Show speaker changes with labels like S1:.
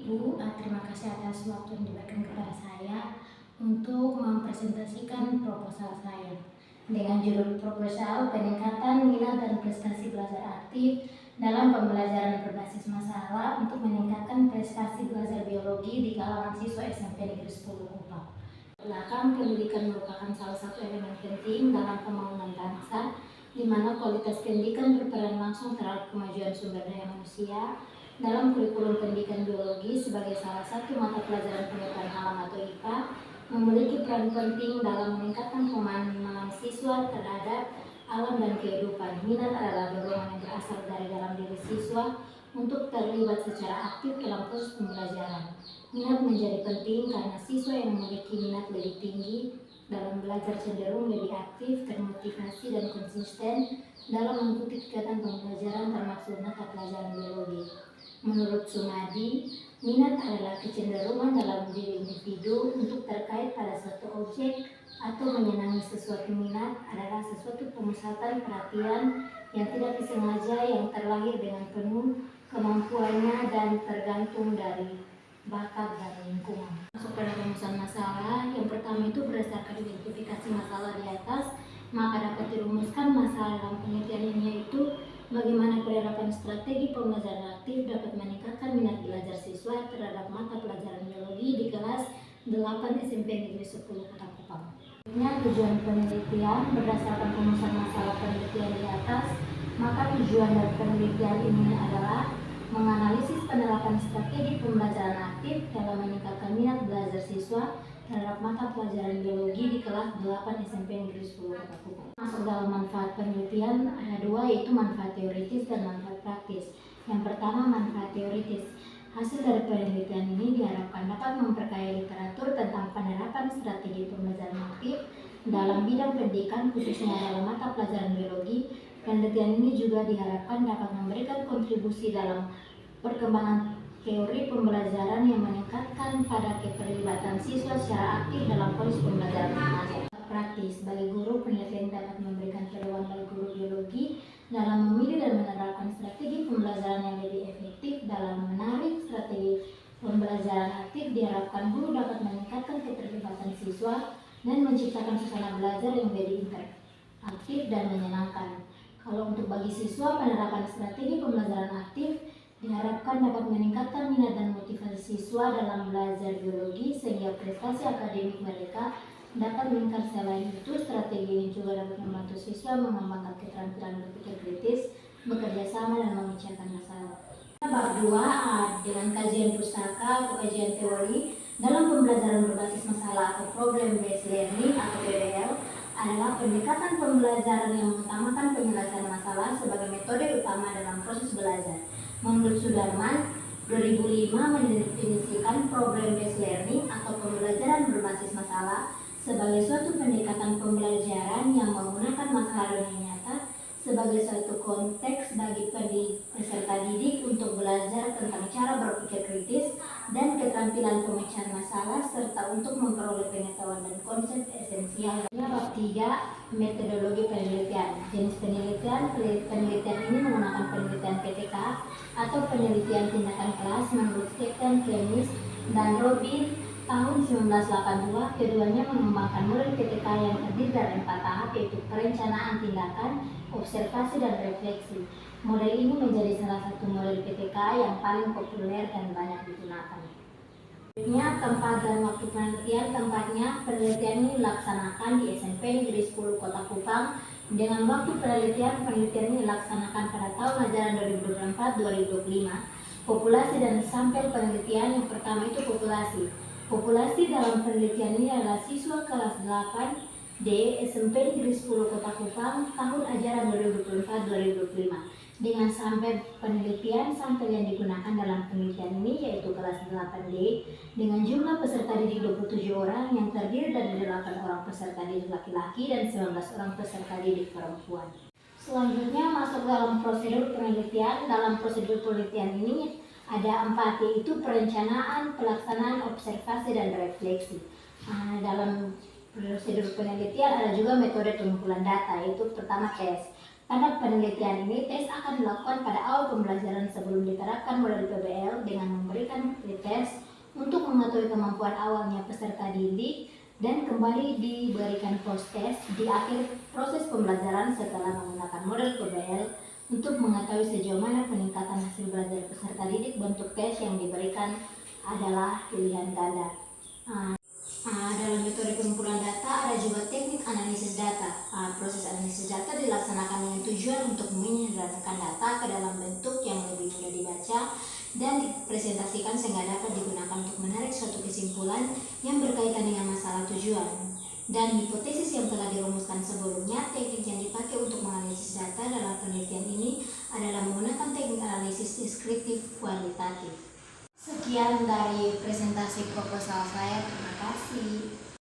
S1: Ibu, terima kasih atas waktu yang diberikan kepada saya untuk mempresentasikan proposal saya dengan judul proposal peningkatan minat dan prestasi belajar aktif dalam pembelajaran berbasis masalah untuk meningkatkan prestasi belajar biologi di kalangan siswa SMP Negeri 10 Kupang. Belakang, pendidikan merupakan salah satu elemen penting dalam pembangunan bangsa, di mana kualitas pendidikan berperan langsung terhadap kemajuan sumber daya manusia. Dalam kurikulum pendidikan biologi sebagai salah satu mata pelajaran pengetahuan alam atau IPA, memiliki peran penting dalam meningkatkan pemahaman siswa terhadap alam dan kehidupan. Minat adalah dorongan yang berasal dari dalam diri siswa untuk terlibat secara aktif dalam proses pembelajaran. Minat menjadi penting karena siswa yang memiliki minat lebih tinggi dalam belajar cenderung lebih aktif, termotivasi, dan konsisten dalam mengikuti kegiatan pembelajaran termasuk mata pelajaran biologi. Menurut Sumadi, minat adalah kecenderungan dalam diri individu untuk terkait pada suatu objek atau menyenangi sesuatu. Minat adalah sesuatu pemusatan perhatian yang tidak disengaja yang terlahir dengan penuh kemampuannya dan tergantung dari bakat dan lingkungan. Masuk pada rumusan masalah, yang pertama itu berdasarkan identifikasi masalah di atas, maka dapat dirumuskan masalah dalam penelitian ini yaitu bagaimana penerapan strategi pembelajaran aktif dapat meningkatkan minat belajar siswa terhadap mata pelajaran biologi di kelas 8 SMP Negeri 10 Kota Kupang. Tujuan penelitian berdasarkan rumusan masalah penelitian di atas, maka tujuan dari penelitian ini adalah menganalisis penerapan strategi pembelajaran aktif dalam meningkatkan minat belajar siswa terhadap mata pelajaran biologi di kelas 8 SMP Negeri 10 Kota Kupang. Masuk dalam manfaat penelitian ada dua, yaitu manfaat teoritis dan manfaat praktis. Yang pertama, manfaat teoritis. Hasil dari penelitian ini diharapkan dapat memperkaya literatur tentang penerapan strategi pembelajaran aktif dalam bidang pendidikan, khususnya dalam mata pelajaran biologi. Penelitian ini juga diharapkan dapat memberikan kontribusi dalam perkembangan teori pembelajaran yang meningkatkan pada keterlibatan siswa secara aktif dalam proses pembelajaran mengajar. Praktis, bagi guru, penelitian dapat memberikan peluang bagi guru biologi dalam memilih dan menerapkan strategi pembelajaran yang lebih efektif. Dalam menarik strategi pembelajaran aktif, diharapkan guru dapat meningkatkan keterlibatan siswa dan menciptakan suasana belajar yang lebih interaktif dan menyenangkan. Kalau untuk bagi siswa, penerapan strategi pembelajaran aktif diharapkan dapat meningkatkan minat dan motivasi siswa dalam belajar biologi sehingga prestasi akademik mereka dapat meningkat. Selain itu, strategi ini juga dapat membantu siswa mengembangkan keterampilan berpikir kritis, bekerja sama, dan memecahkan masalah. Bab 2 dengan kajian pustaka atau kajian teori dalam pembelajaran berbasis masalah atau problem based learning atau PBL adalah pendekatan pembelajaran yang mengutamakan penyelesaian masalah sebagai metode utama dalam proses belajar. Menurut Sudarman, 2005 mendefinisikan problem based learning atau pembelajaran berbasis masalah sebagai suatu pendekatan pembelajaran yang menggunakan masalah dunia nyata sebagai suatu konteks bagi peserta didik untuk belajar tentang cara berpikir kritis dan keterampilan pemecahan masalah serta untuk memperoleh pengetahuan dan konsep esensial. Bab 3, metodologi penelitian. Jenis penelitian ini menggunakan penelitian PTK atau penelitian tindakan kelas menurut Stephen Clemens dan Robin tahun 1982. Keduanya mengembangkan model PTK yang terdiri dari 4 tahap, yaitu perencanaan, tindakan, observasi, dan refleksi. Model ini menjadi salah satu model PTK yang paling populer dan banyak digunakan. Tempat dan waktu penelitian. Tempatnya, penelitian ini dilaksanakan di SMP Negeri 10 Kota Kupang. Dengan waktu penelitian ini dilaksanakan pada tahun ajaran 2024-2025. Populasi dan sampel penelitian. Yang pertama itu populasi. Populasi dalam penelitian ini adalah siswa kelas 8 D SMP Negeri 10 Kota Kupang tahun ajaran 2024-2025. Dengan sampel penelitian, sampel yang digunakan dalam penelitian ini yaitu kelas 8D dengan jumlah peserta didik 27 orang yang terdiri dari 8 orang peserta didik laki-laki dan 19 orang peserta didik perempuan. Selanjutnya masuk dalam prosedur penelitian. Dalam prosedur penelitian ini ada 4, yaitu perencanaan, pelaksanaan, observasi, dan refleksi. Dalam prosedur penelitian ada juga metode pengumpulan data, yaitu pertama tes. Pada penelitian ini, tes akan dilakukan pada awal pembelajaran sebelum diterapkan model PBL dengan memberikan pretest untuk mengetahui kemampuan awalnya peserta didik dan kembali diberikan post-test di akhir proses pembelajaran setelah menggunakan model PBL untuk mengetahui sejauh mana peningkatan hasil belajar peserta didik. Bentuk tes yang diberikan adalah pilihan ganda. Dalam metode pengumpulan data ada juga teknik analisis data. Proses analisis data dilaksanakan dengan tujuan untuk menyederhanakan data ke dalam bentuk yang lebih mudah dibaca dan dipresentasikan sehingga dapat digunakan untuk menarik suatu kesimpulan yang berkaitan dengan masalah tujuan. Dan hipotesis yang telah dirumuskan sebelumnya, teknik yang dipakai untuk menganalisis data dalam penelitian ini adalah menggunakan teknik analisis deskriptif kualitatif. Sekian dari presentasi proposal saya, terima kasih.